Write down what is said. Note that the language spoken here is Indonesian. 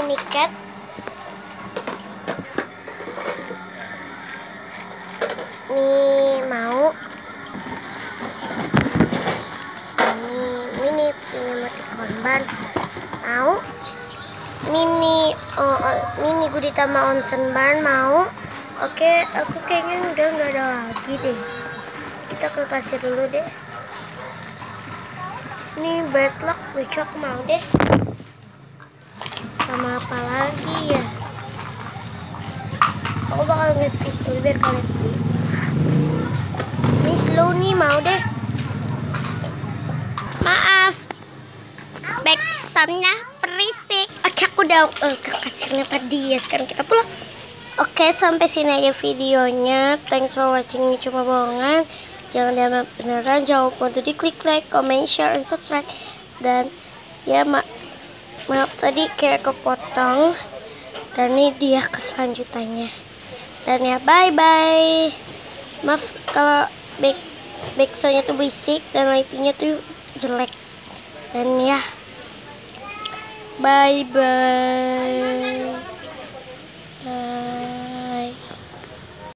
mini cat. Nih mau. Mini punya emoticon ban. Mau. Mini gurita sama onsen ban mau. Oke, aku kayaknya udah nggak ada lagi deh. Kita ke kasir dulu deh. Ini bad luck lucu, aku mau deh. Sama apa lagi ya? Aku bakal nge-squeeze dulu biar kalian. Ini slow nih, mau deh. Maaf, backsoundnya berisik. Oke, aku udah ke kasirnya tadi ya. Sekarang kita pulang. Oke, sampai sini aja videonya. Thanks for watching. Ini cuma bohongan. Jangan dianggap beneran. Jangan lupa untuk diklik like, comment, share, and subscribe. Dan ya maaf tadi kayak kepotong. Dan ini dia keselanjutannya. Dan ya bye bye. Maaf kalau backsoundnya tuh berisik dan lightingnya tuh jelek. Dan ya bye bye.